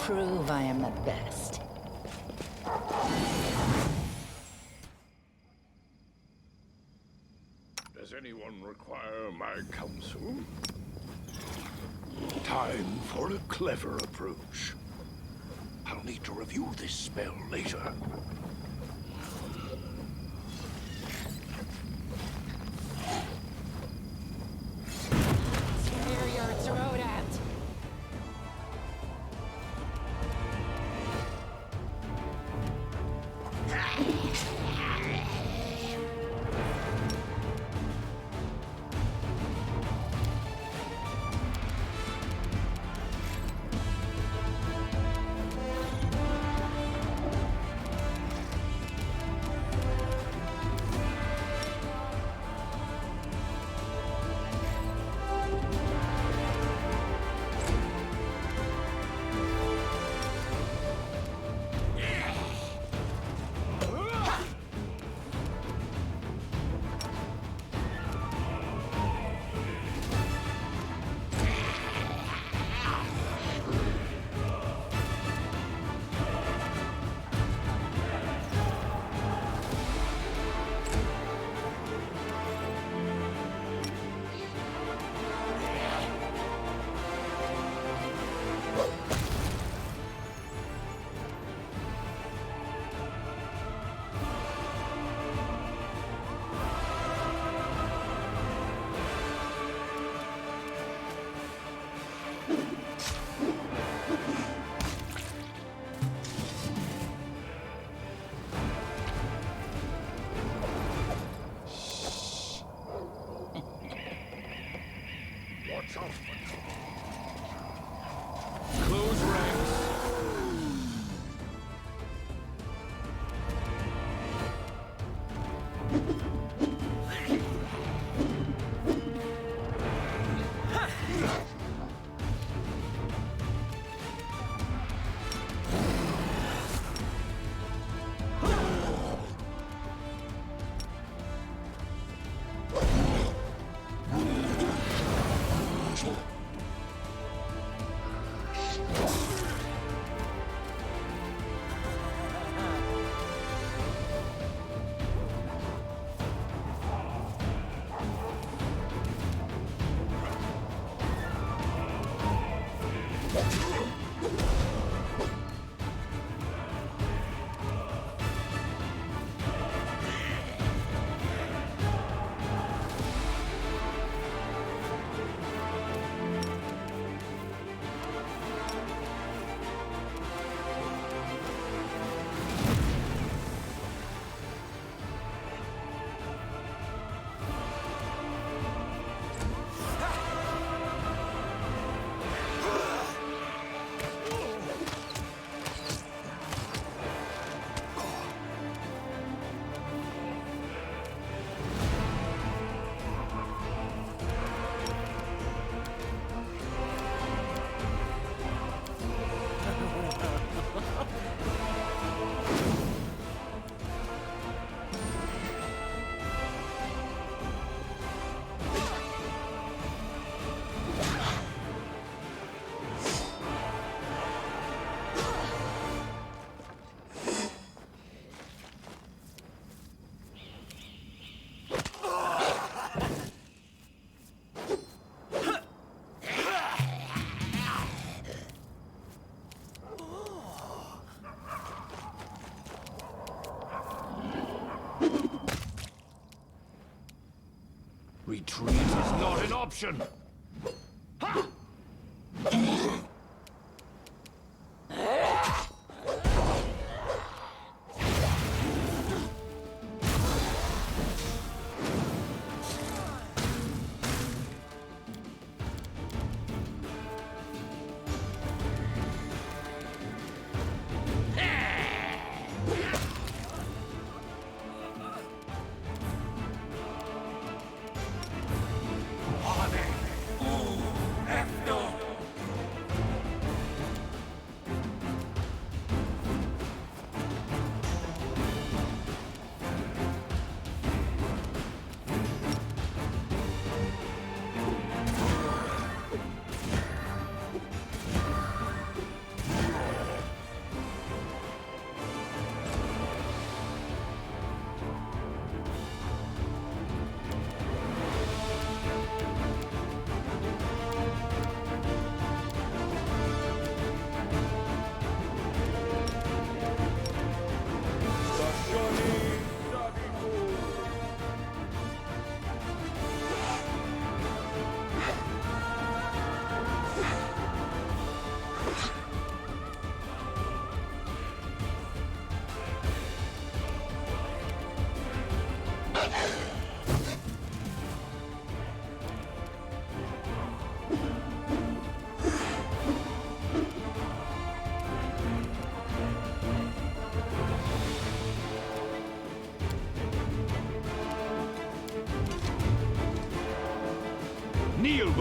prove I am the best. Does anyone require my counsel? Time for a clever approach. I'll need to review this spell later. Tear your throat out! Watch out! Close ranks! Retreat is not an option! Ha!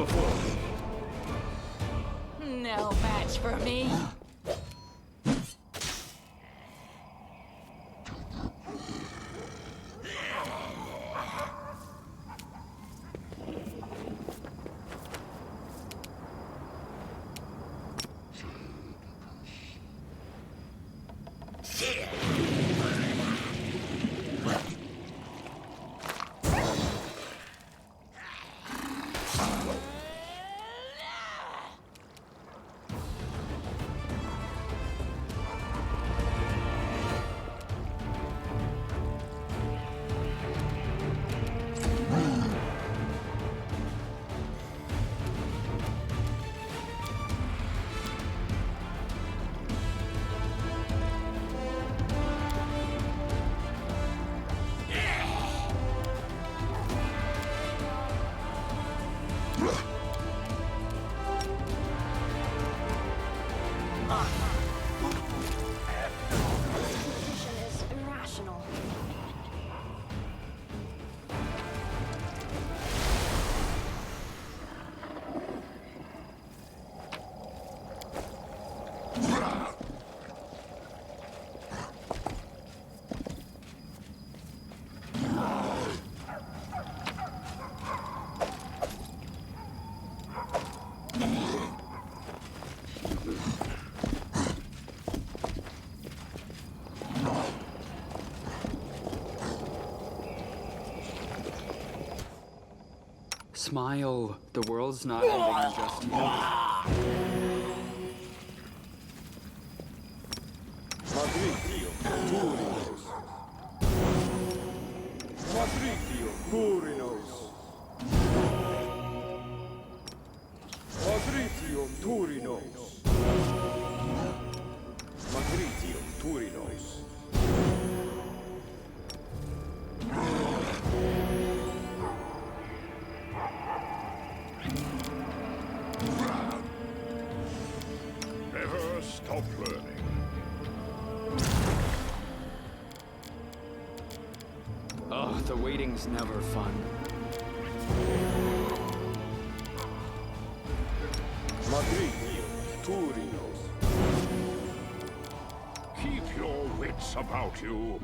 before. No match for me. Execution is irrational. Smile. The world's not ending just yet. Magritio, Turinos. Magritio, Turinos. Magritio, Turinos. Magritio, Turinos. Never stop learning. Oh, the waiting's never fun. Magritio, Turinos. Keep your wits about you.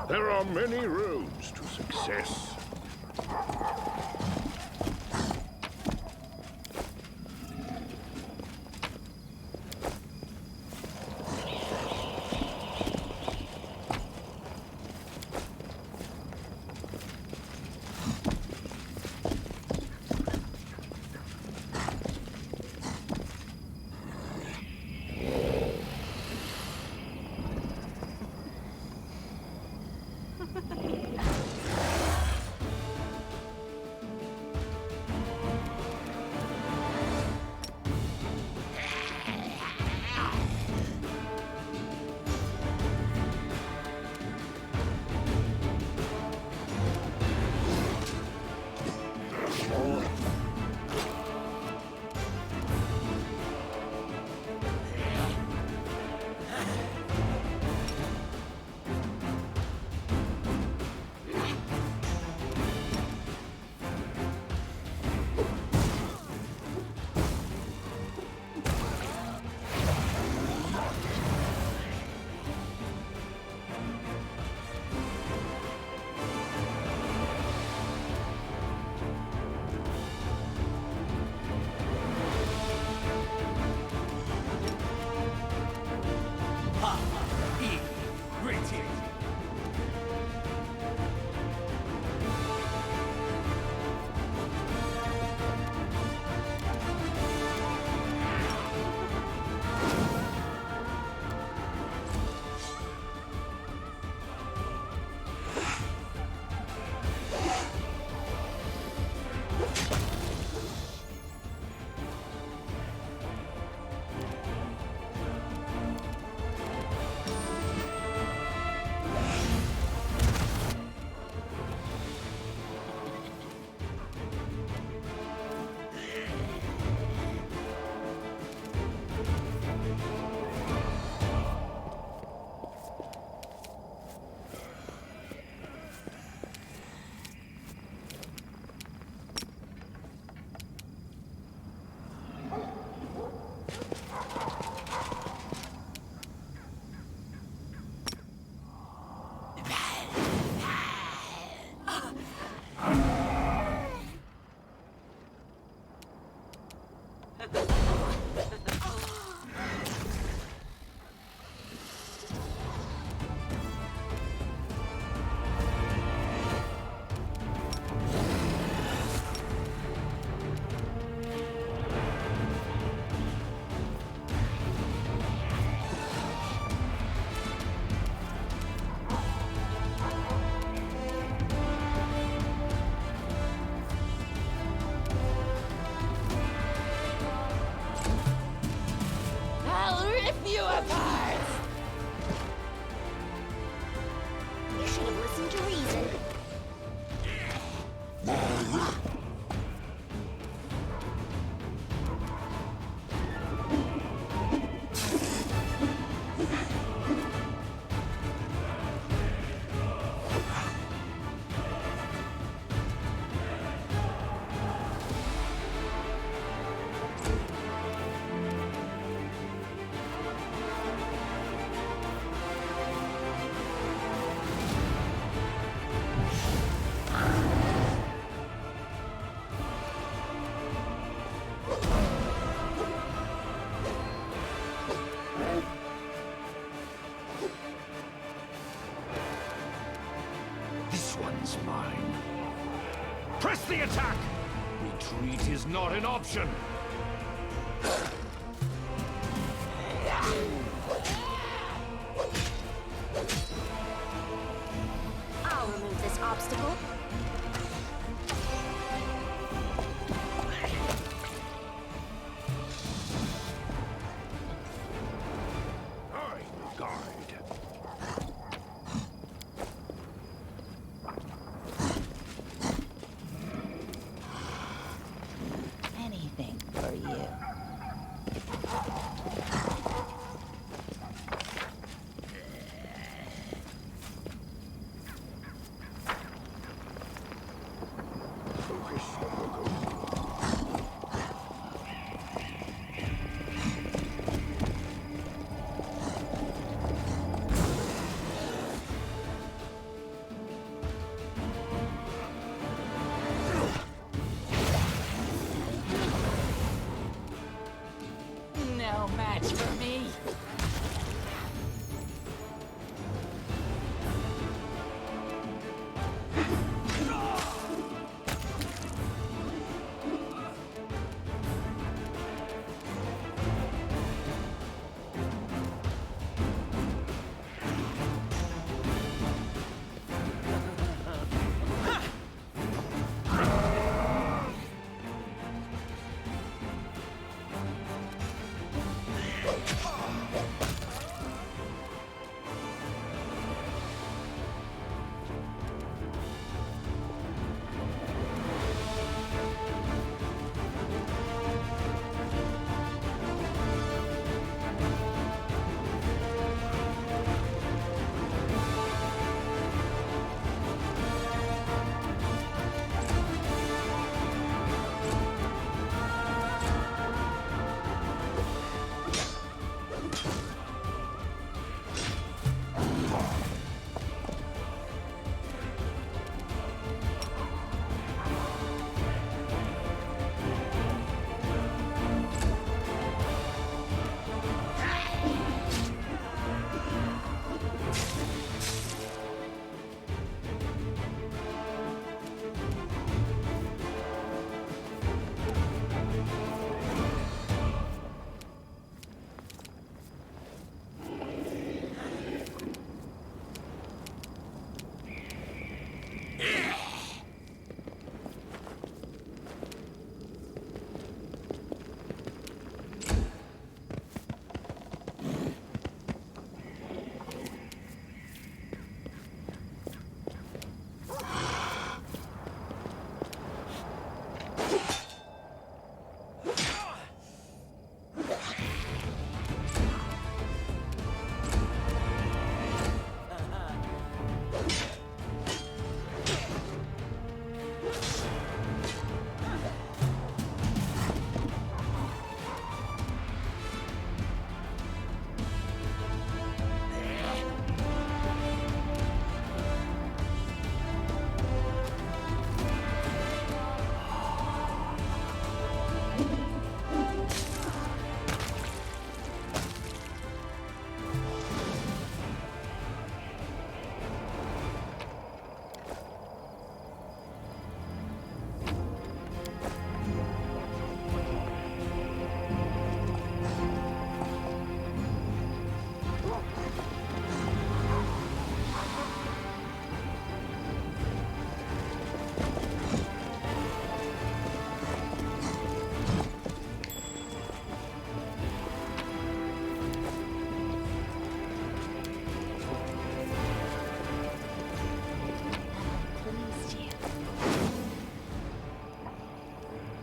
There are many roads to success. This one's mine. Press the attack! Retreat is not an option! I'll remove this obstacle. I'm guide. Anything for you. Focus on the goal. No match for me.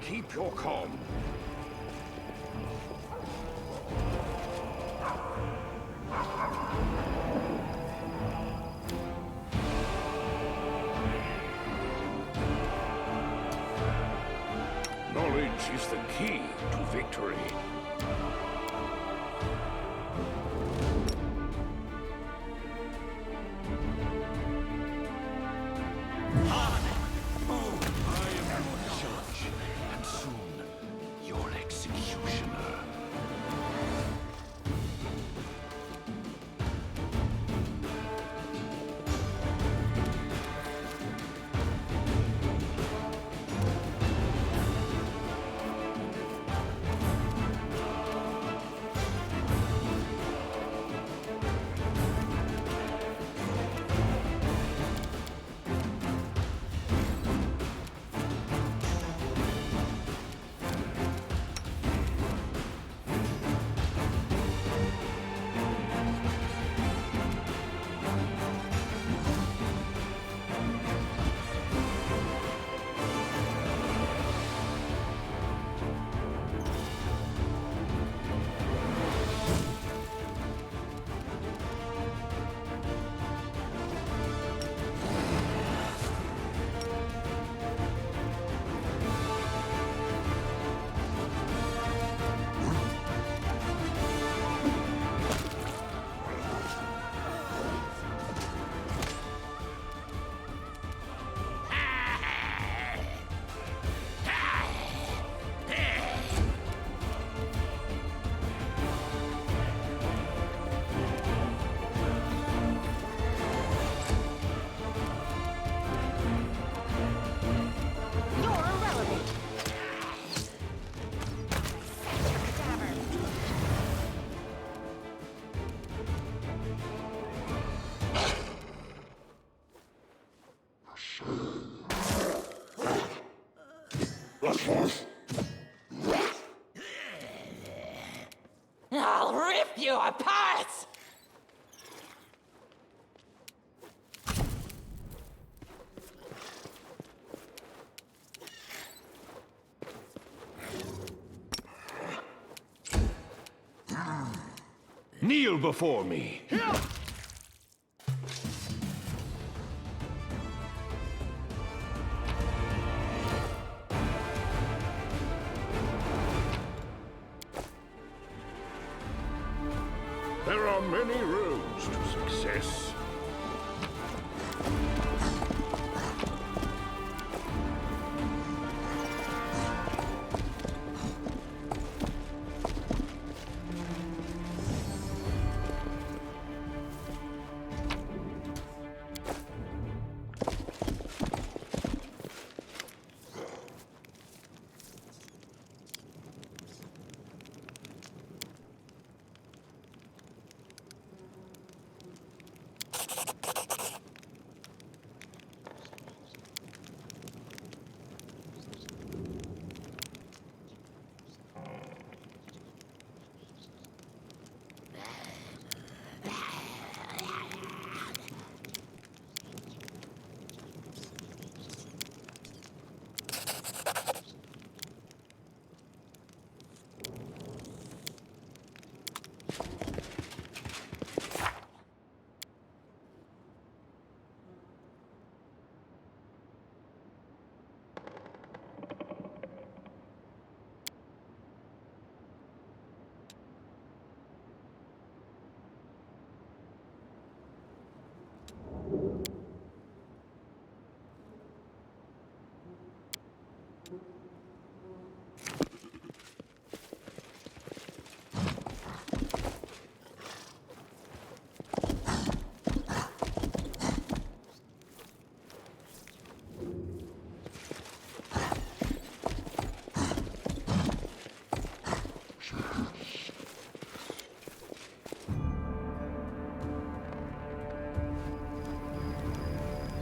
Keep your calm. Knowledge is the key to victory. I am your judge, and soon your executioner. I'll rip you apart! Kneel before me. There are many roads to success.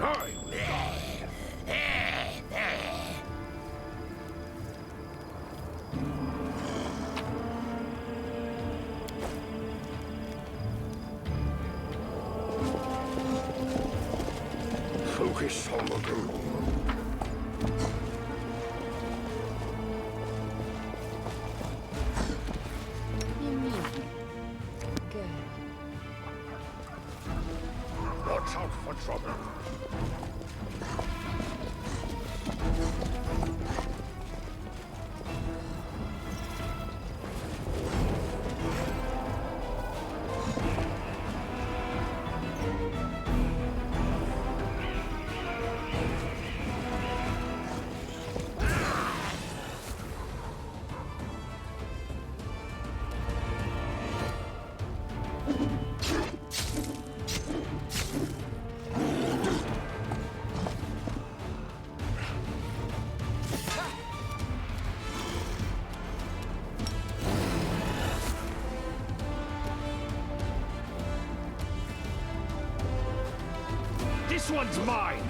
I will focus on the goal. You mean good. Watch out for trouble. This one's mine!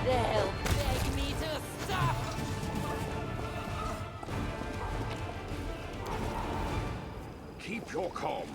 They'll beg me to stop! Keep your calm.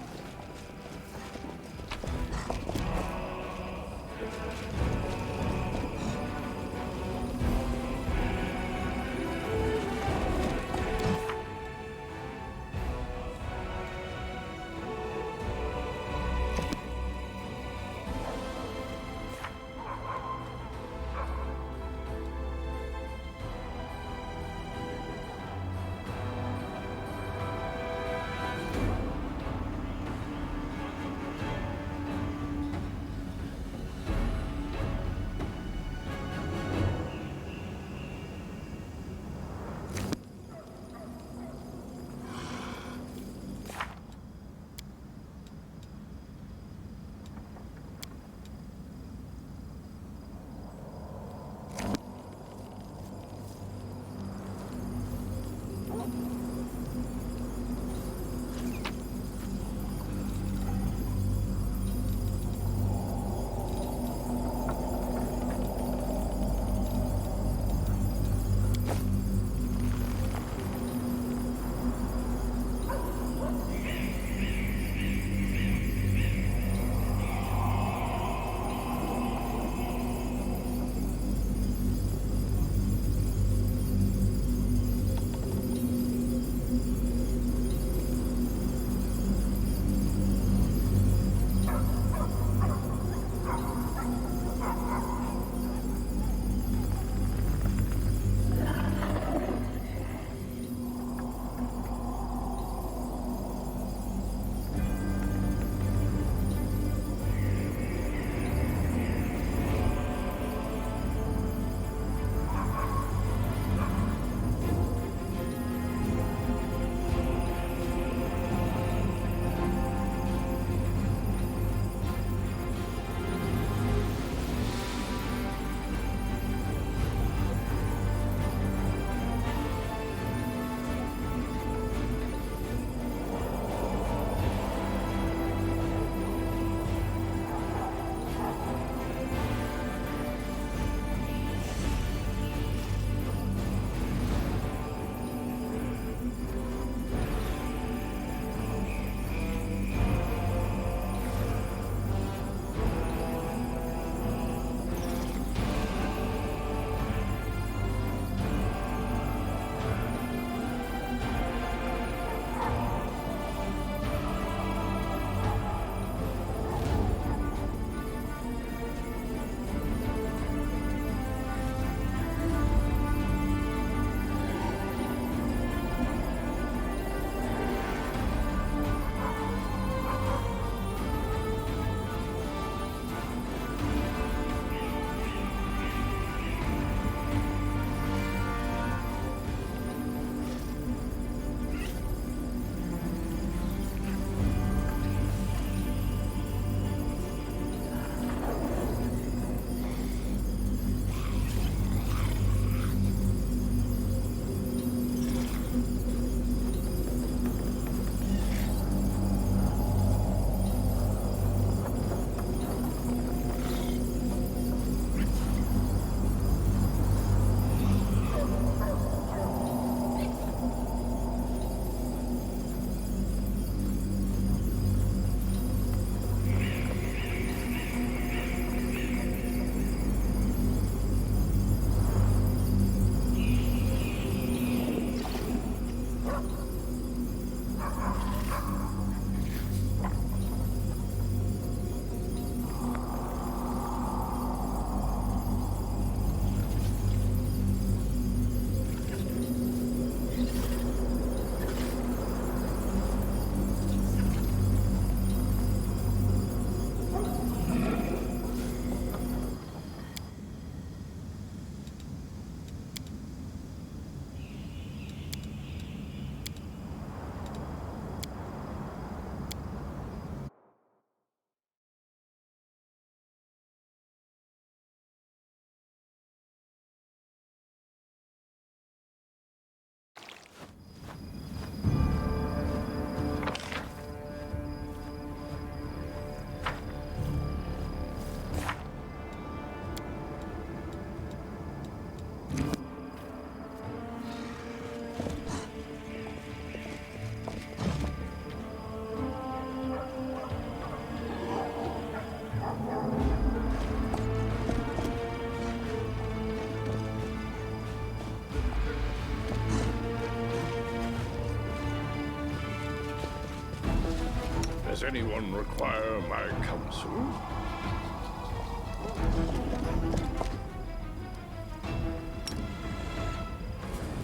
Does anyone require my counsel?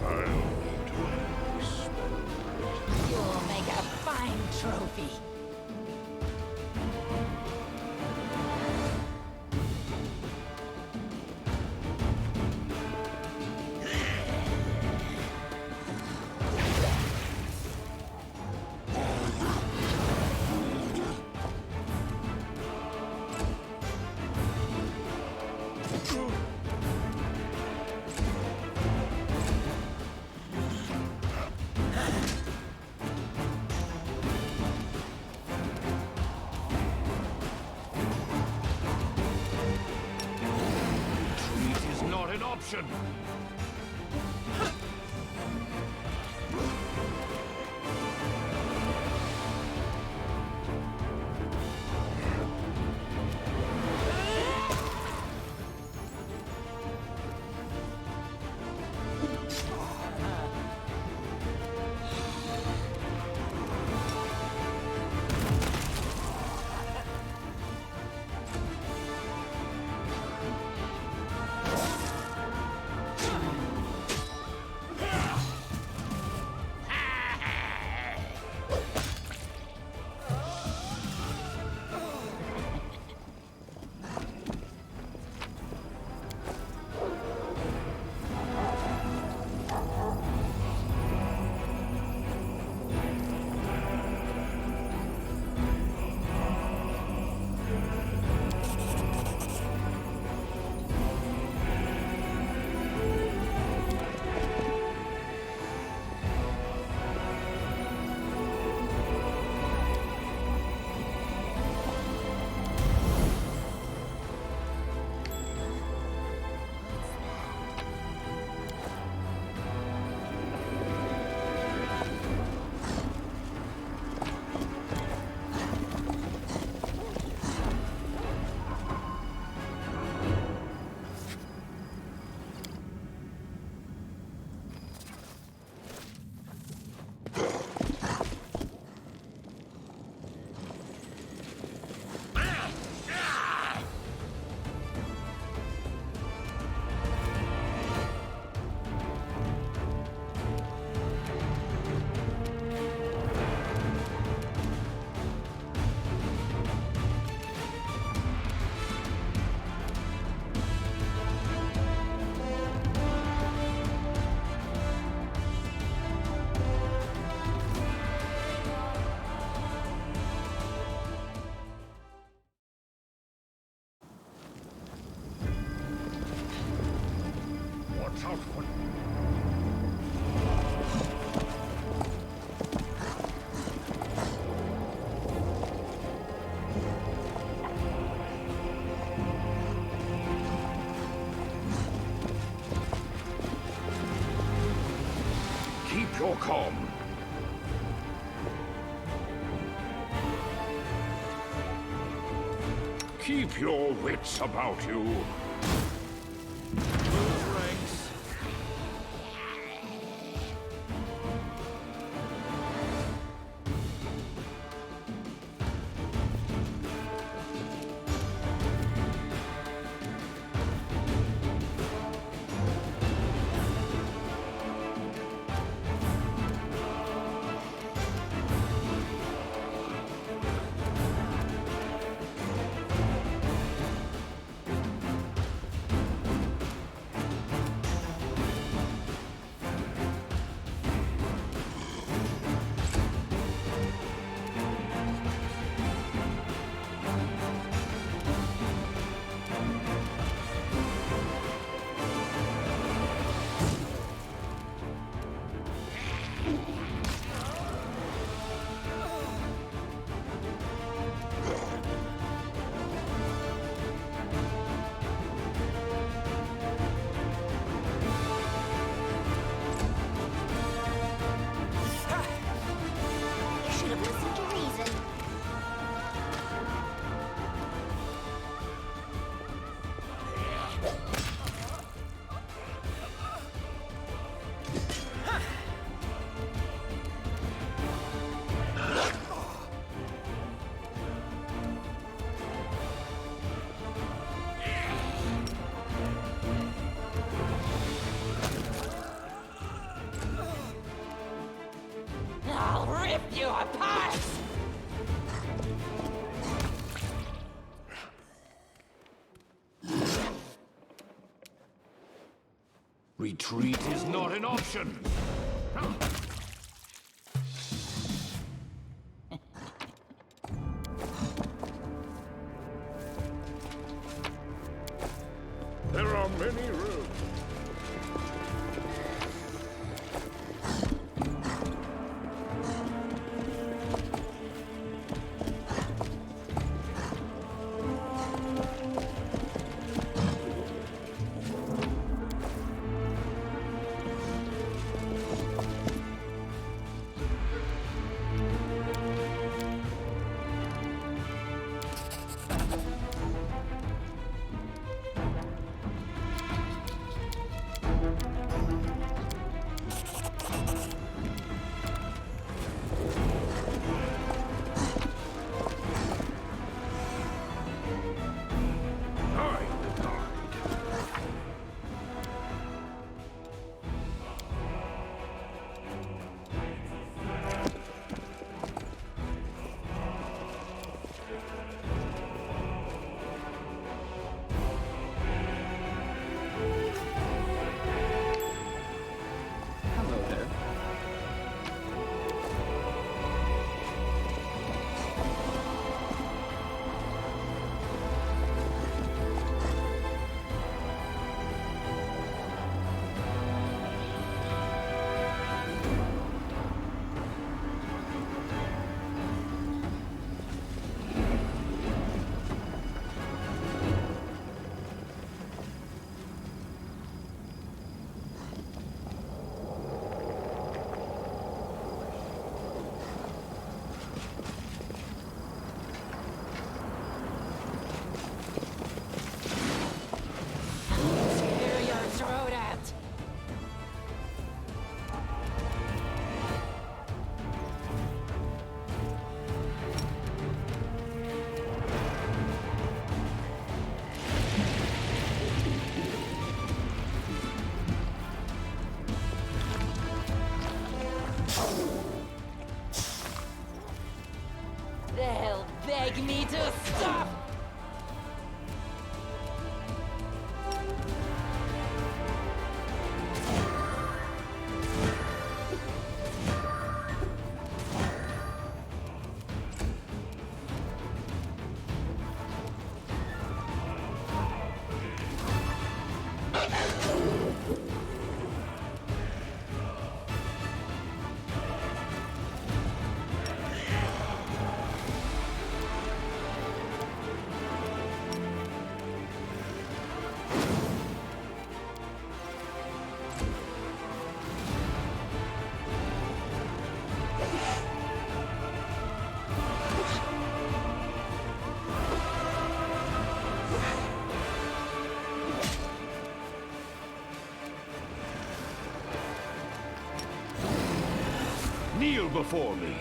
I'll need to have this spell written. You'll make a fine trophy. Retreat is not an option. Watch out for... Keep your calm. Keep your wits about you. Move ranks. Retreat is not an option. There are many rooms. Hello there. Tear your throat out. They'll beg me to stop. Kneel before me.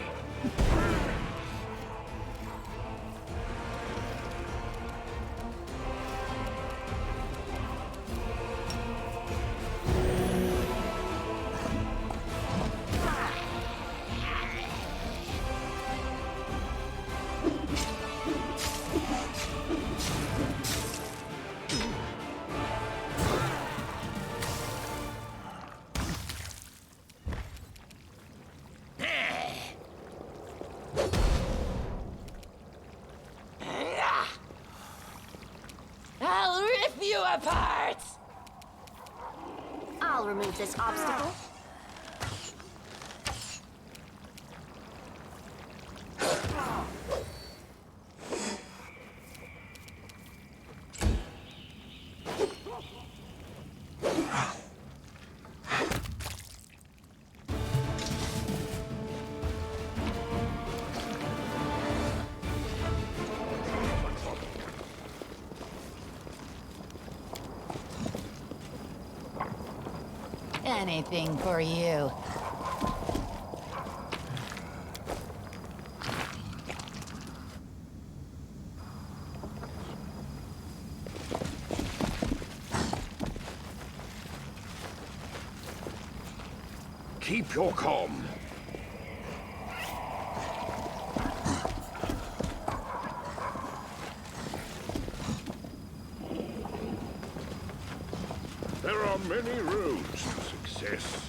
I'll rip you apart! I'll remove this obstacle. Anything for you. Keep your calm. There are many routes. Nemesis.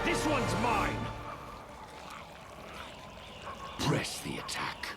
This one's mine! Press the attack.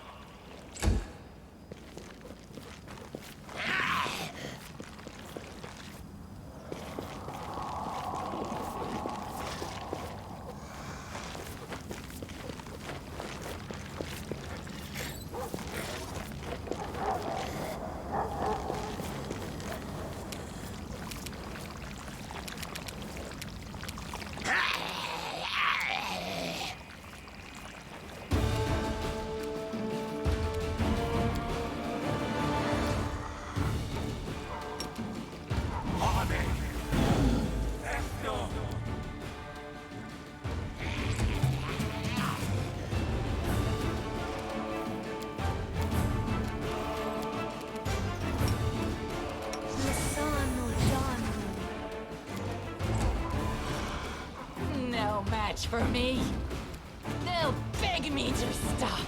No match for me. They'll beg me to stop.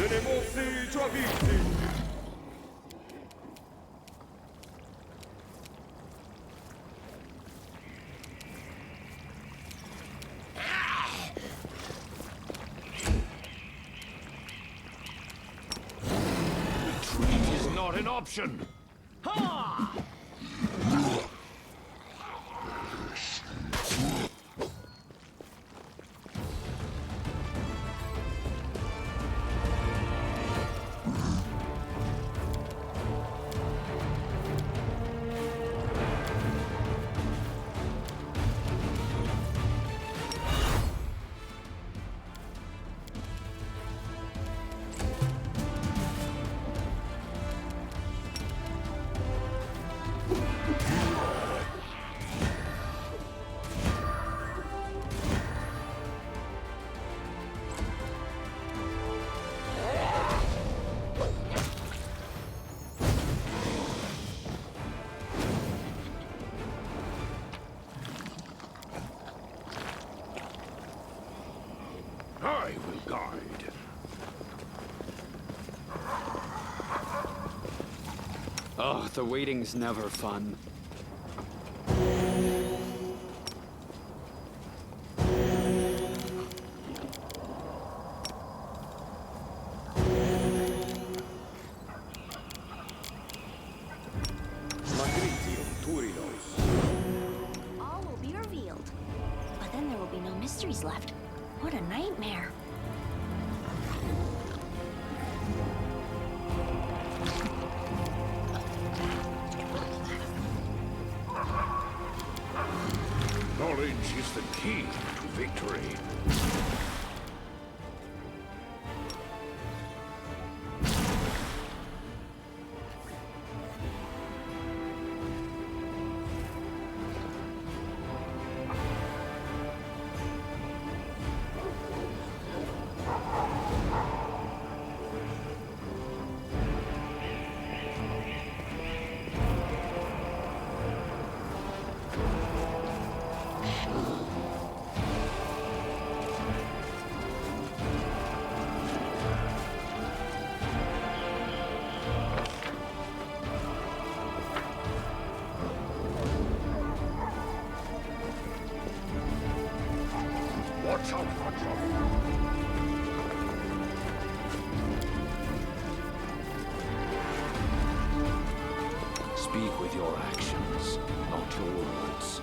Tenemos già visti! Retreat is not an option. I will guide. Oh, the waiting's never fun. Magritium Turinos. All will be revealed. But then there will be no mysteries left. What a nightmare. Knowledge is the key to victory. Watch out for trouble. Speak with your actions, not your words.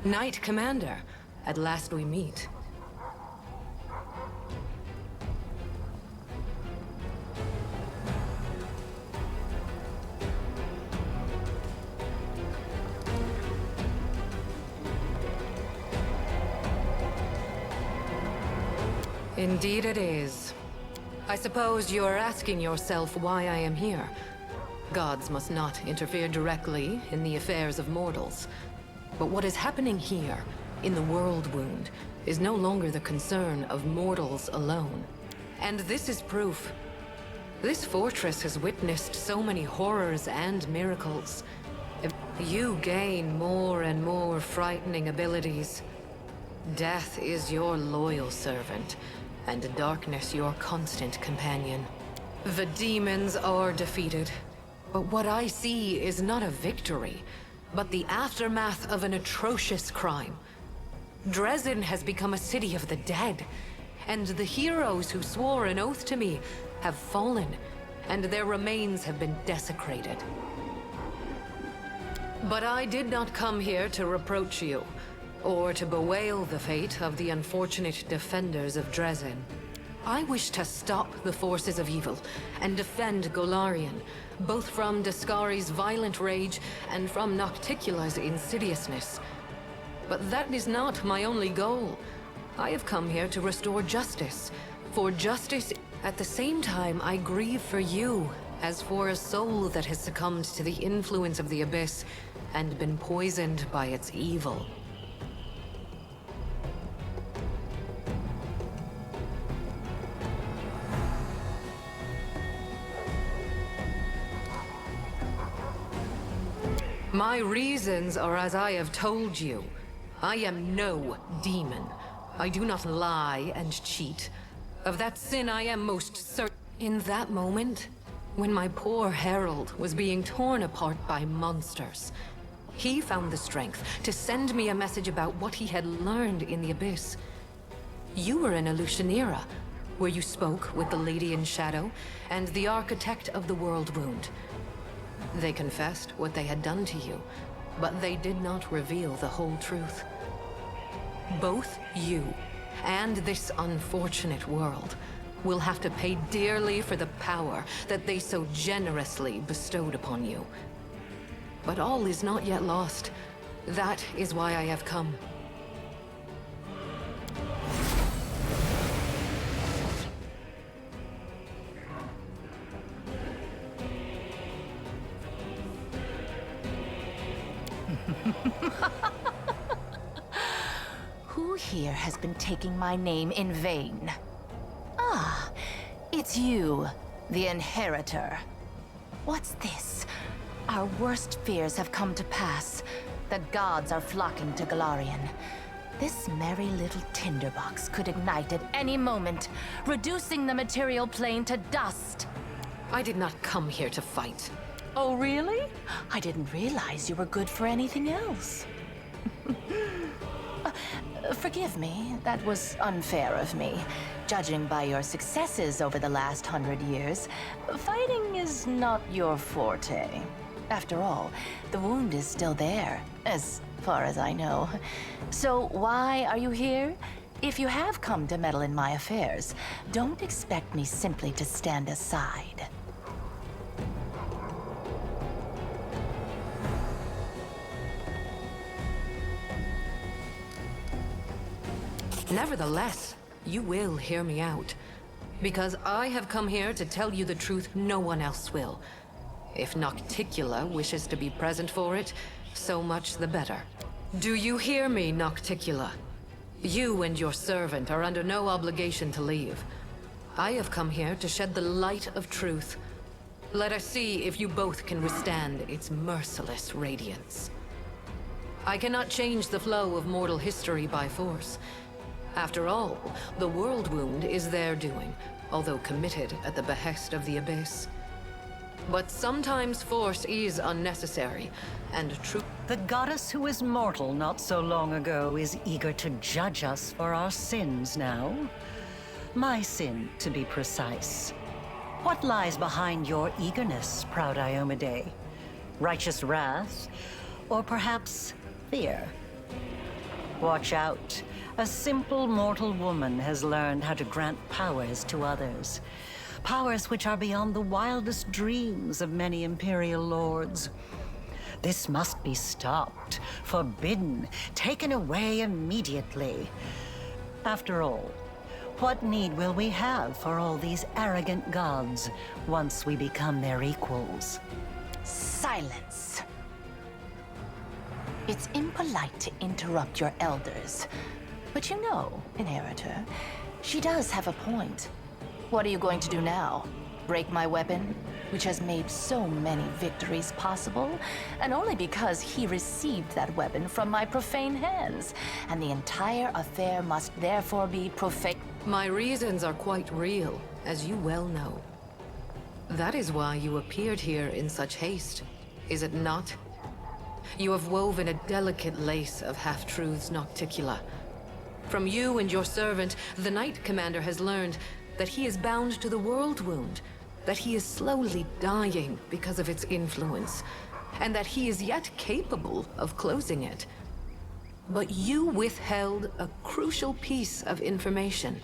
Knight Commander, at last we meet. Indeed it is. I suppose you are asking yourself why I am here. Gods must not interfere directly in the affairs of mortals. But what is happening here, in the World Wound, is no longer the concern of mortals alone. And this is proof. This fortress has witnessed so many horrors and miracles. If you gain more and more frightening abilities, death is your loyal servant, and darkness your constant companion. The demons are defeated, but what I see is not a victory, but the aftermath of an atrocious crime. Dresden has become a city of the dead, and the heroes who swore an oath to me have fallen, and their remains have been desecrated. But I did not come here to reproach you, or to bewail the fate of the unfortunate defenders of Dresden. I wish to stop the forces of evil and defend Golarion, both from Daskari's violent rage and from Nocticula's insidiousness. But that is not my only goal. I have come here to restore justice. For justice, at the same time, I grieve for you, as for a soul that has succumbed to the influence of the Abyss and been poisoned by its evil. My reasons are as I have told you. I am no demon. I do not lie and cheat. Of that sin I am most certain. In that moment, when my poor herald was being torn apart by monsters, he found the strength to send me a message about what he had learned in the Abyss. You were in Elutionera, where you spoke with the Lady in Shadow and the Architect of the World Wound. They confessed what they had done to you, but they did not reveal the whole truth. Both you and this unfortunate world will have to pay dearly for the power that they so generously bestowed upon you. But all is not yet lost. That is why I have come. Who here has been taking my name in vain? Ah, it's you, the Inheritor. What's this? Our worst fears have come to pass. The gods are flocking to Golarion. This merry little tinderbox could ignite at any moment, reducing the material plane to dust. I did not come here to fight. Oh, really? I didn't realize you were good for anything else. Forgive me, that was unfair of me. Judging by your successes over the last 100 years, fighting is not your forte. After all, the wound is still there, as far as I know. So why are you here? If you have come to meddle in my affairs, don't expect me simply to stand aside. Nevertheless, you will hear me out. Because I have come here to tell you the truth no one else will. If Nocticula wishes to be present for it, so much the better. Do you hear me, Nocticula? You and your servant are under no obligation to leave. I have come here to shed the light of truth. Let us see if you both can withstand its merciless radiance. I cannot change the flow of mortal history by force. After all, the World Wound is their doing, although committed at the behest of the Abyss. But sometimes force is unnecessary, and truth. The goddess who was mortal not so long ago is eager to judge us for our sins now. My sin, to be precise. What lies behind your eagerness, proud Iomedae? Righteous wrath? Or perhaps fear? Watch out. A simple mortal woman has learned how to grant powers to others. Powers which are beyond the wildest dreams of many Imperial lords. This must be stopped, forbidden, taken away immediately. After all, what need will we have for all these arrogant gods once we become their equals? Silence. It's impolite to interrupt your elders. But you know, Inheritor, she does have a point. What are you going to do now? Break my weapon, which has made so many victories possible, and only because he received that weapon from my profane hands, and the entire affair must therefore be profane. My reasons are quite real, as you well know. That is why you appeared here in such haste, is it not? You have woven a delicate lace of half-truths nocticula. From you and your servant, the Knight Commander has learned that he is bound to the World Wound, that he is slowly dying because of its influence, and that he is yet capable of closing it. But you withheld a crucial piece of information.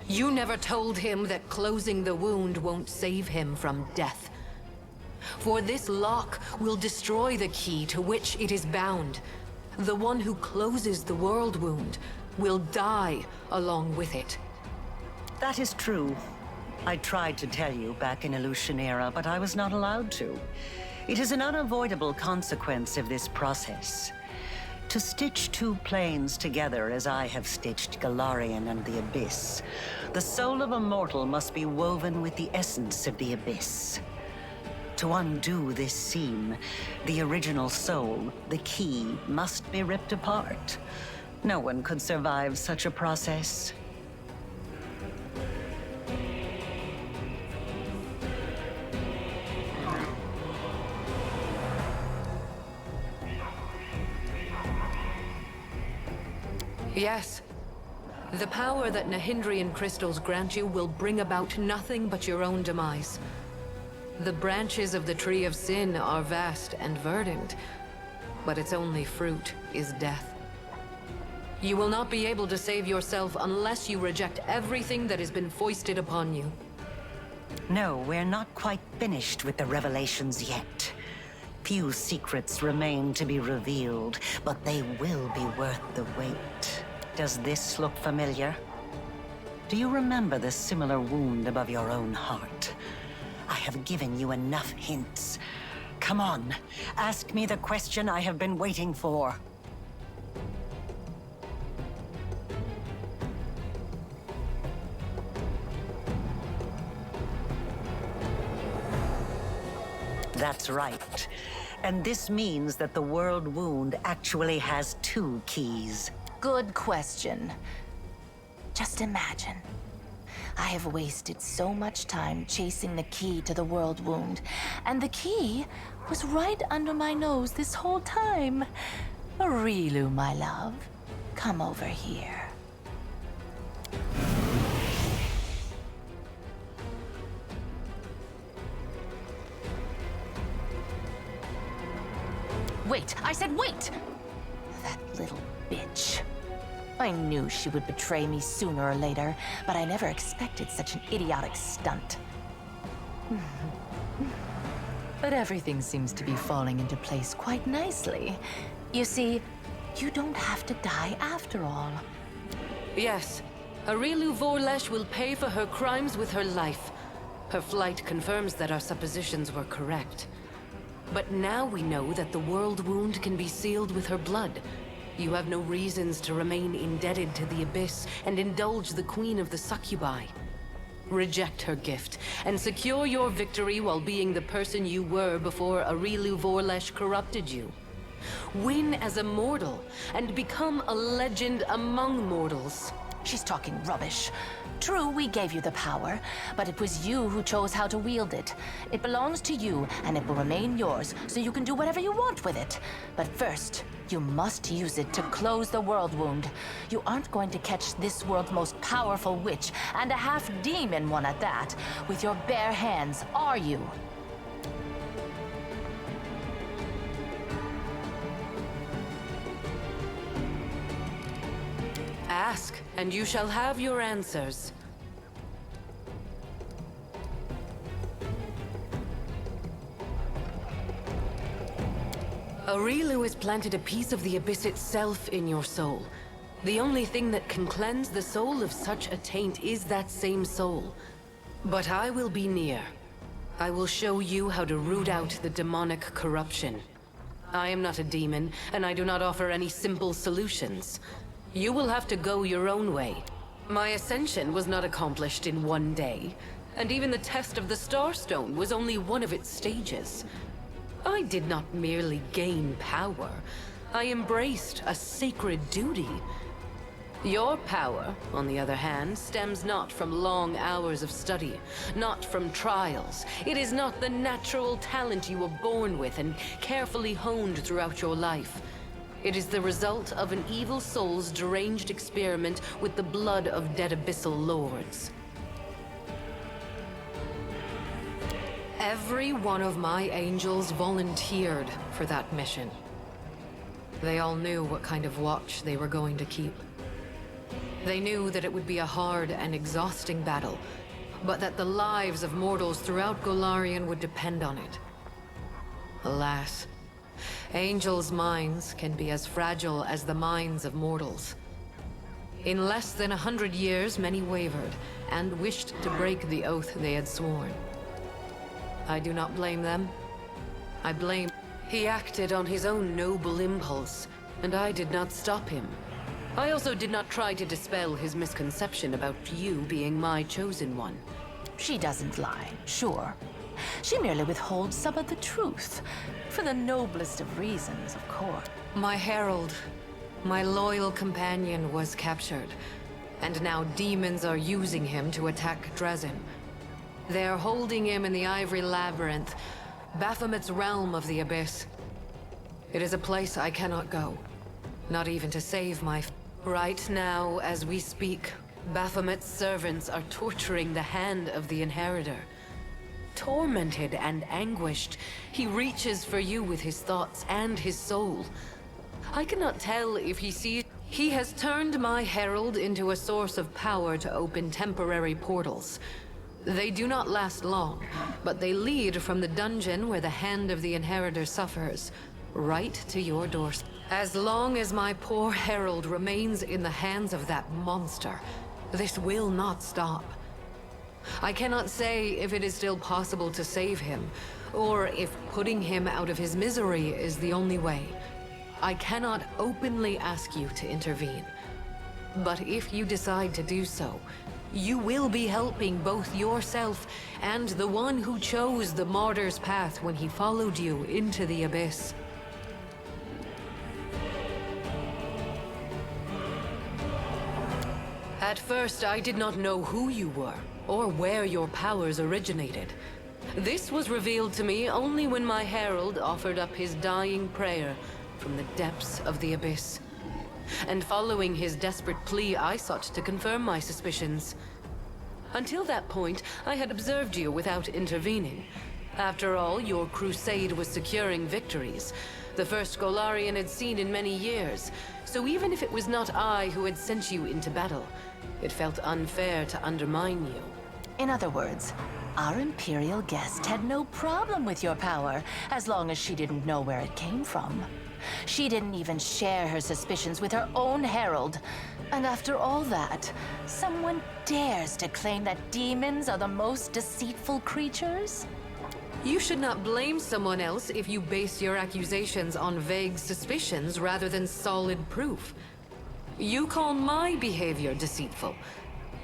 You never told him that closing the wound won't save him from death. For this lock will destroy the key to which it is bound. The one who closes the World Wound will die along with it. That is true. I tried to tell you back in Illusionera, but I was not allowed to. It is an unavoidable consequence of this process. To stitch two planes together as I have stitched Galarian and the Abyss, the soul of a mortal must be woven with the essence of the Abyss. To undo this seam, the original soul, the key, must be ripped apart. No one could survive such a process. Yes. The power that Nahindrian crystals grant you will bring about nothing but your own demise. The branches of the Tree of Sin are vast and verdant, but its only fruit is death. You will not be able to save yourself unless you reject everything that has been foisted upon you. No, we're not quite finished with the revelations yet. Few secrets remain to be revealed, but they will be worth the wait. Does this look familiar? Do you remember the similar wound above your own heart? I have given you enough hints. Come on, ask me the question I have been waiting for. That's right. And this means that the World Wound actually has two keys. Good question. Just imagine. I have wasted so much time chasing the key to the World Wound, and the key was right under my nose this whole time. Arilu, my love, come over here. Wait! I said wait! That little bitch. I knew she would betray me sooner or later, but I never expected such an idiotic stunt. But everything seems to be falling into place quite nicely. You see, you don't have to die after all. Yes, Arilu Vorlesh will pay for her crimes with her life. Her flight confirms that our suppositions were correct. But now we know that the World Wound can be sealed with her blood. You have no reasons to remain indebted to the Abyss and indulge the Queen of the Succubi. Reject her gift, and secure your victory while being the person you were before Arilu Vorlesh corrupted you. Win as a mortal, and become a legend among mortals. She's talking rubbish. True, we gave you the power, but it was you who chose how to wield it. It belongs to you, and it will remain yours, so you can do whatever you want with it. But first, you must use it to close the World Wound. You aren't going to catch this world's most powerful witch, and a half-demon one at that, with your bare hands, are you? Ask, and you shall have your answers. Aurilu has planted a piece of the Abyss itself in your soul. The only thing that can cleanse the soul of such a taint is that same soul. But I will be near. I will show you how to root out the demonic corruption. I am not a demon, and I do not offer any simple solutions. You will have to go your own way. My ascension was not accomplished in one day, and even the test of the Starstone was only one of its stages. I did not merely gain power. I embraced a sacred duty. Your power, on the other hand, stems not from long hours of study, not from trials. It is not the natural talent you were born with and carefully honed throughout your life. It is the result of an evil soul's deranged experiment with the blood of dead abyssal lords. Every one of my angels volunteered for that mission. They all knew what kind of watch they were going to keep. They knew that it would be a hard and exhausting battle, but that the lives of mortals throughout Golarion would depend on it. Alas, angels' minds can be as fragile as the minds of mortals. In less than 100 years, many wavered and wished to break the oath they had sworn. I do not blame them. I blame... He acted on his own noble impulse, and I did not stop him. I also did not try to dispel his misconception about you being my chosen one. She doesn't lie, sure. She merely withholds some of the truth. For the noblest of reasons, of course. My herald, my loyal companion, was captured. And now demons are using him to attack Dresden. They're holding him in the Ivory Labyrinth, Baphomet's realm of the Abyss. It is a place I cannot go. Not even to save my... Right now, as we speak, Baphomet's servants are torturing the hand of the Inheritor. Tormented and anguished, he reaches for you with his thoughts and his soul. I cannot tell if he sees... He has turned my herald into a source of power to open temporary portals. They do not last long, but they lead from the dungeon where the hand of the Inheritor suffers, right to your doorstep. As long as my poor herald remains in the hands of that monster, this will not stop. I cannot say if it is still possible to save him, or if putting him out of his misery is the only way. I cannot openly ask you to intervene. But if you decide to do so, you will be helping both yourself and the one who chose the martyr's path when he followed you into the Abyss. At first, I did not know who you were, or where your powers originated. This was revealed to me only when my herald offered up his dying prayer from the depths of the Abyss. And following his desperate plea, I sought to confirm my suspicions. Until that point, I had observed you without intervening. After all, your crusade was securing victories, the first Golarion had seen in many years. So even if it was not I who had sent you into battle, it felt unfair to undermine you. In other words, our Imperial guest had no problem with your power, as long as she didn't know where it came from. She didn't even share her suspicions with her own herald. And after all that, someone dares to claim that demons are the most deceitful creatures? You should not blame someone else if you base your accusations on vague suspicions rather than solid proof. You call my behavior deceitful.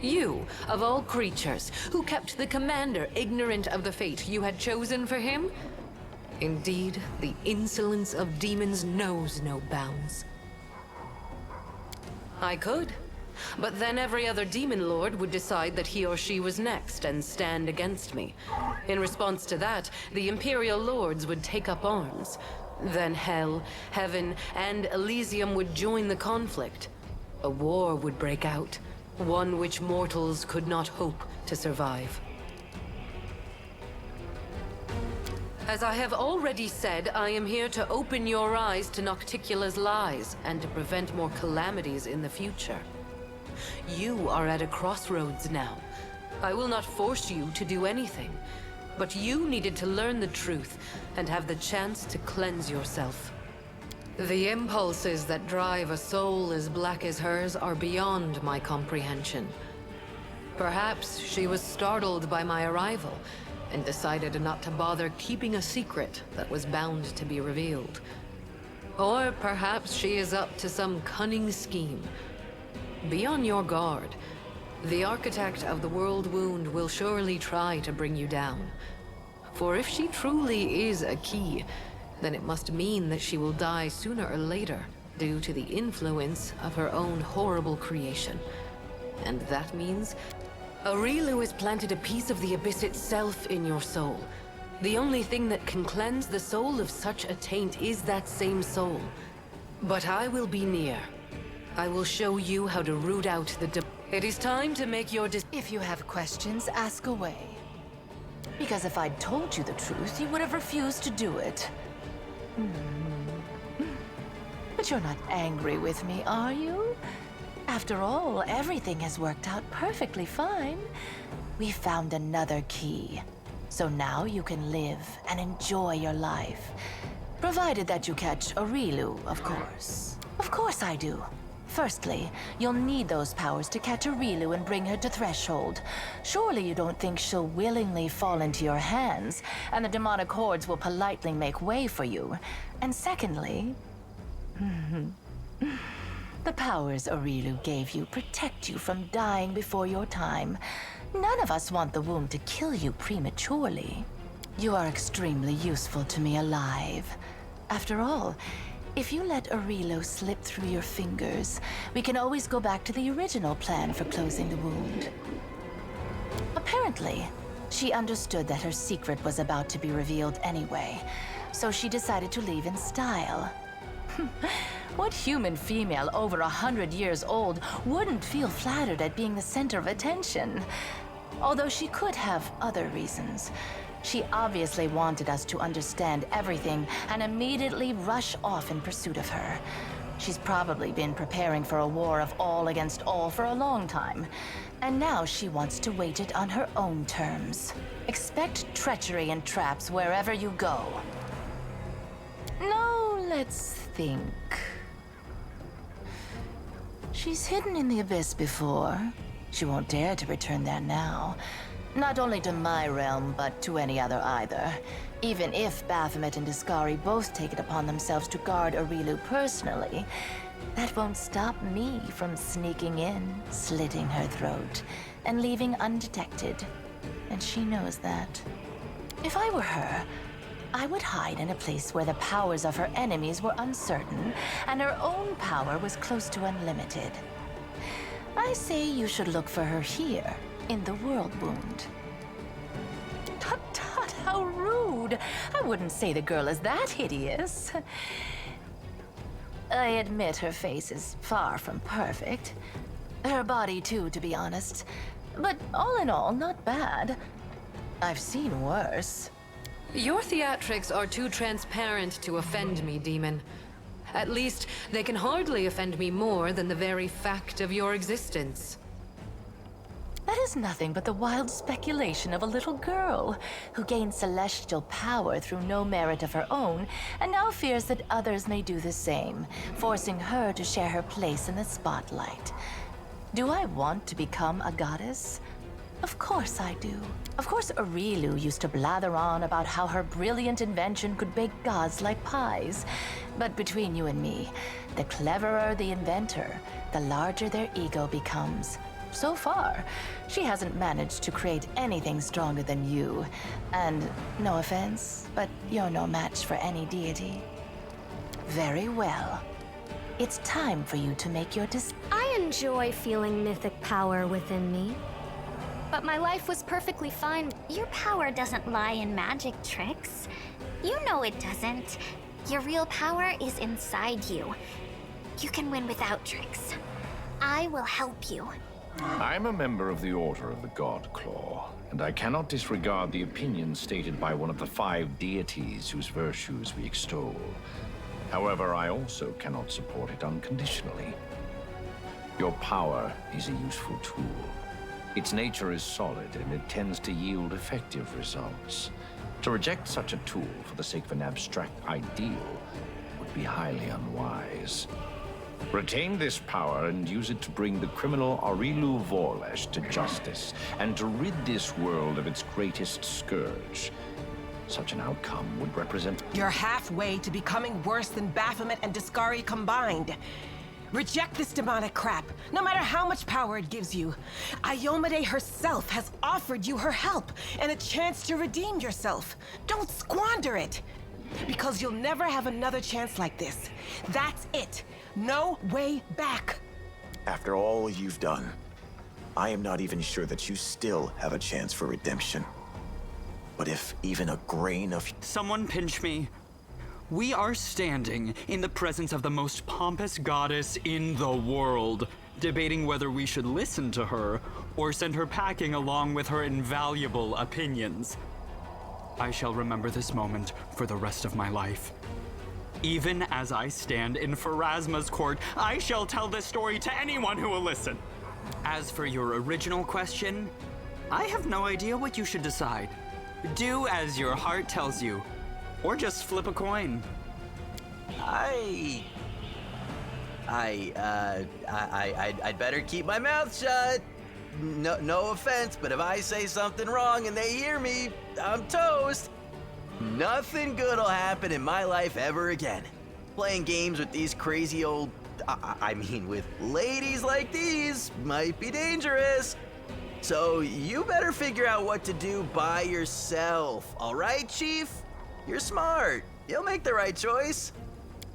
You, of all creatures, who kept the commander ignorant of the fate you had chosen for him? Indeed, the insolence of demons knows no bounds. I could, but then every other demon lord would decide that he or she was next and stand against me. In response to that, the Imperial lords would take up arms. Then Hell, Heaven, and Elysium would join the conflict. A war would break out, one which mortals could not hope to survive. As I have already said, I am here to open your eyes to Nocticula's lies and to prevent more calamities in the future. You are at a crossroads now. I will not force you to do anything, but you needed to learn the truth and have the chance to cleanse yourself. The impulses that drive a soul as black as hers are beyond my comprehension. Perhaps she was startled by my arrival and decided not to bother keeping a secret that was bound to be revealed. Or perhaps she is up to some cunning scheme. Be on your guard. The architect of the World Wound will surely try to bring you down. For if she truly is a key, then it must mean that she will die sooner or later due to the influence of her own horrible creation. And that means Aurilu has planted a piece of the Abyss itself in your soul. The only thing that can cleanse the soul of such a taint is that same soul. But I will be near. I will show you how to root out the It is time to make your If you have questions, ask away. Because if I'd told you the truth, you would have refused to do it. But you're not angry with me, are you? After all, everything has worked out perfectly fine. We found another key. So now you can live and enjoy your life. Provided that you catch Aurilu, of course. Of course I do. Firstly, you'll need those powers to catch Aurilu and bring her to Threshold. Surely you don't think she'll willingly fall into your hands, and the demonic hordes will politely make way for you. And secondly, the powers Aurilu gave you protect you from dying before your time. None of us want the wound to kill you prematurely. You are extremely useful to me alive. After all, if you let Aurilu slip through your fingers, we can always go back to the original plan for closing the wound. Apparently, she understood that her secret was about to be revealed anyway, so she decided to leave in style. What human female over 100 years old wouldn't feel flattered at being the center of attention? Although she could have other reasons. She obviously wanted us to understand everything and immediately rush off in pursuit of her. She's probably been preparing for a war of all against all for a long time. And now she wants to wage it on her own terms. Expect treachery and traps wherever you go. Now, let's think. She's hidden in the Abyss before. She won't dare to return there now. Not only to my realm, but to any other either. Even if Baphomet and Discari both take it upon themselves to guard Aurilu personally, that won't stop me from sneaking in, slitting her throat, and leaving undetected. And she knows that. If I were her, I would hide in a place where the powers of her enemies were uncertain, and her own power was close to unlimited. I say you should look for her here, in the World Wound. Tut tut, how rude! I wouldn't say the girl is that hideous. I admit her face is far from perfect. Her body too, to be honest. But all in all, not bad. I've seen worse. Your theatrics are too transparent to offend me, demon. At least, they can hardly offend me more than the very fact of your existence. That is nothing but the wild speculation of a little girl who gained celestial power through no merit of her own and now fears that others may do the same, forcing her to share her place in the spotlight. Do I want to become a goddess? Of course I do. Of course Aurilu used to blather on about how her brilliant invention could bake gods like pies. But between you and me, the cleverer the inventor, the larger their ego becomes. So far, she hasn't managed to create anything stronger than you. And no offense, but you're no match for any deity. Very well. It's time for you to make your decision. I enjoy feeling mythic power within me. But my life was perfectly fine. Your power doesn't lie in magic tricks. You know it doesn't. Your real power is inside you. You can win without tricks. I will help you. I'm a member of the Order of the God Claw, and I cannot disregard the opinions stated by one of the 5 deities whose virtues we extol. However, I also cannot support it unconditionally. Your power is a useful tool. Its nature is solid, and it tends to yield effective results. To reject such a tool for the sake of an abstract ideal would be highly unwise. Retain this power and use it to bring the criminal Aurilu Vorlesh to justice, and to rid this world of its greatest scourge. Such an outcome would represent... You're halfway to becoming worse than Baphomet and Discari combined. Reject this demonic crap, no matter how much power it gives you. Iomade herself has offered you her help and a chance to redeem yourself. Don't squander it, because you'll never have another chance like this. That's it. No way back. After all you've done, I am not even sure that you still have a chance for redemption. But if even a grain of... Someone pinch me. We are standing in the presence of the most pompous goddess in the world, debating whether we should listen to her or send her packing along with her invaluable opinions. I shall remember this moment for the rest of my life. Even as I stand in Pharasma's court, I shall tell this story to anyone who will listen. As for your original question, I have no idea what you should decide. Do as your heart tells you. Or just flip a coin. I'd better keep my mouth shut. No offense, but if I say something wrong and they hear me, I'm toast. Nothing good will happen in my life ever again. Playing games with these crazy old... with ladies like these might be dangerous. So you better figure out what to do by yourself, all right, Chief? You're smart. You'll make the right choice.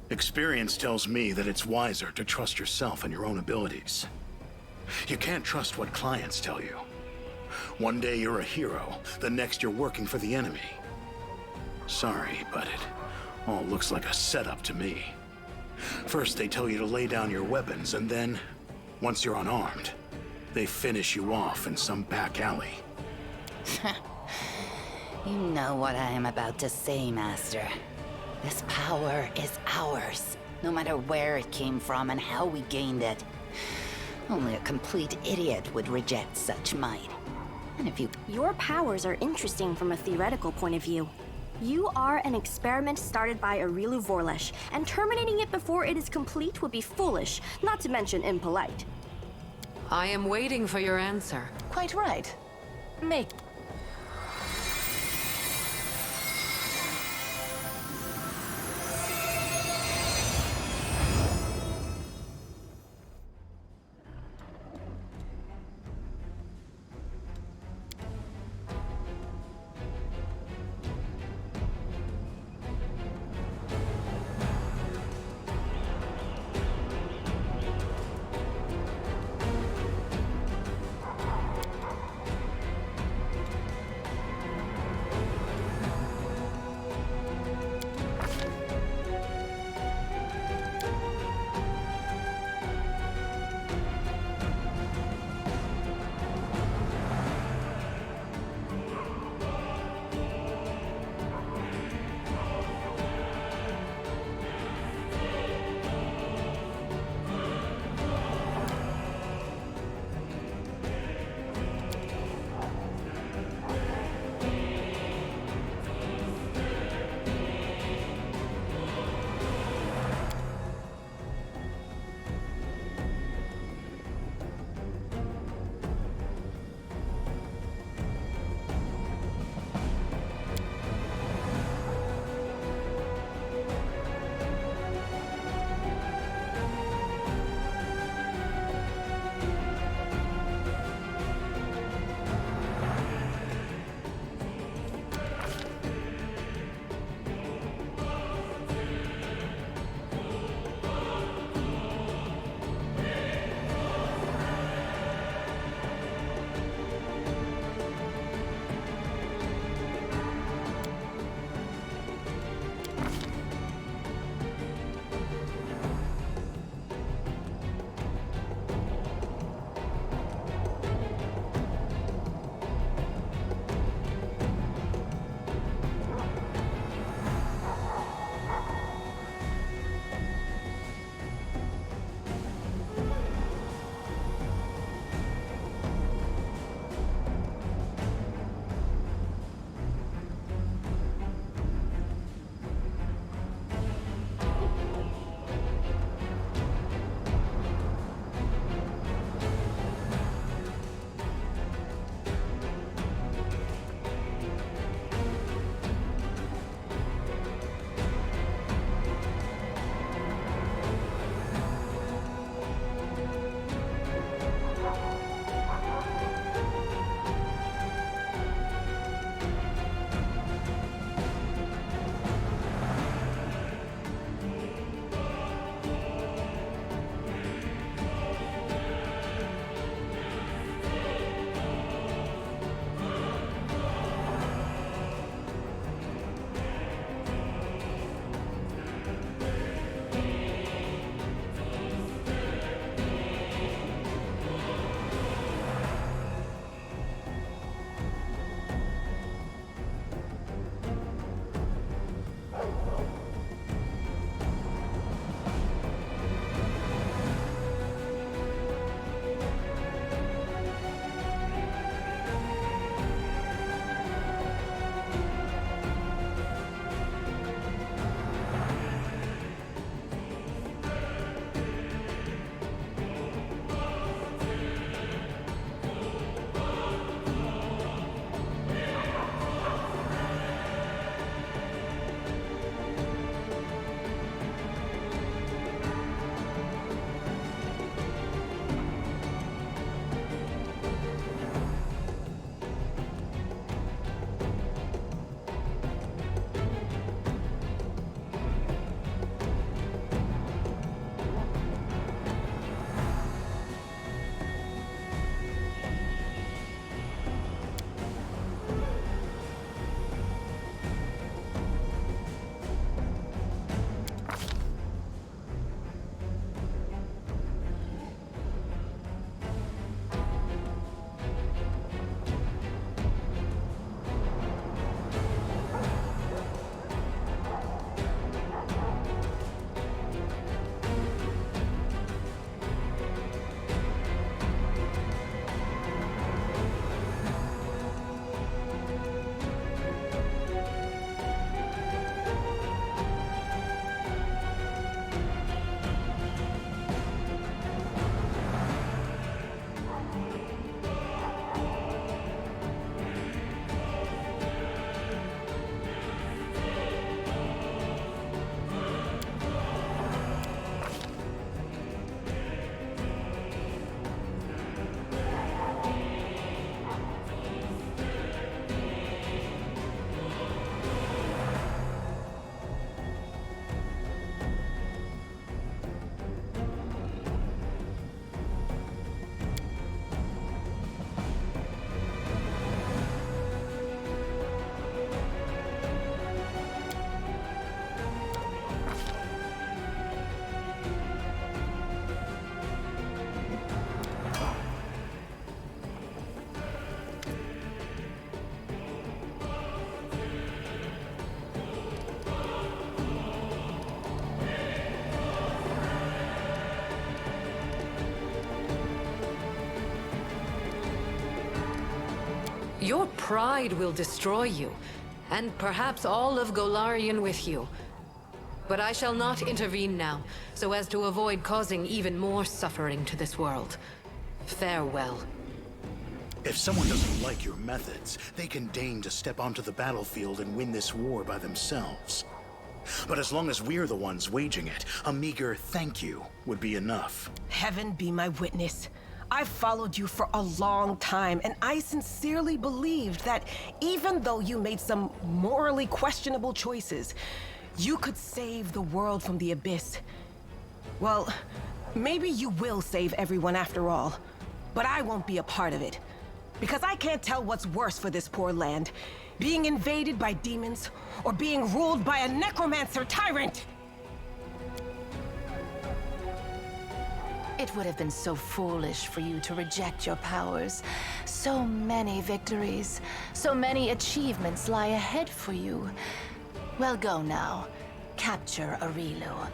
Experience tells me that it's wiser to trust yourself and your own abilities. You can't trust what clients tell you. One day you're a hero, the next you're working for the enemy. Sorry, but it all looks like a setup to me. First they tell you to lay down your weapons, and then, once you're unarmed, they finish you off in some back alley. You know what I am about to say, Master. This power is ours, no matter where it came from and how we gained it. Only a complete idiot would reject such might. And if you... Your powers are interesting from a theoretical point of view. You are an experiment started by Aurilu Vorlesh, and terminating it before it is complete would be foolish, not to mention impolite. I am waiting for your answer. Quite right. Make... pride will destroy you, and perhaps all of Golarion with you. But I shall not intervene now, so as to avoid causing even more suffering to this world. Farewell. If someone doesn't like your methods, they can deign to step onto the battlefield and win this war by themselves. But as long as we're the ones waging it, a meager thank you would be enough. Heaven be my witness. I've followed you for a long time, and I sincerely believed that even though you made some morally questionable choices, you could save the world from the abyss. Well, maybe you will save everyone after all, but I won't be a part of it. Because I can't tell what's worse for this poor land, being invaded by demons or being ruled by a necromancer tyrant! It would have been so foolish for you to reject your powers. So many victories, so many achievements lie ahead for you. Well, go now. Capture Arilu.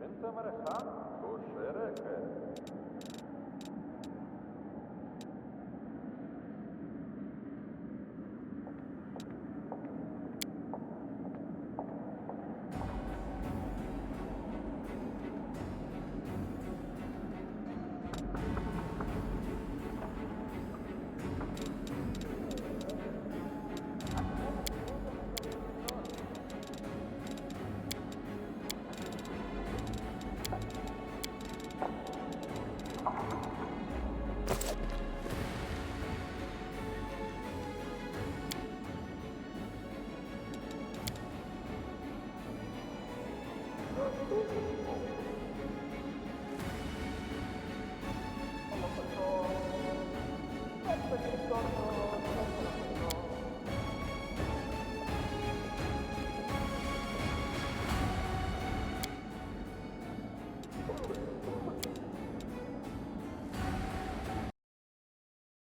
Shinta Marashan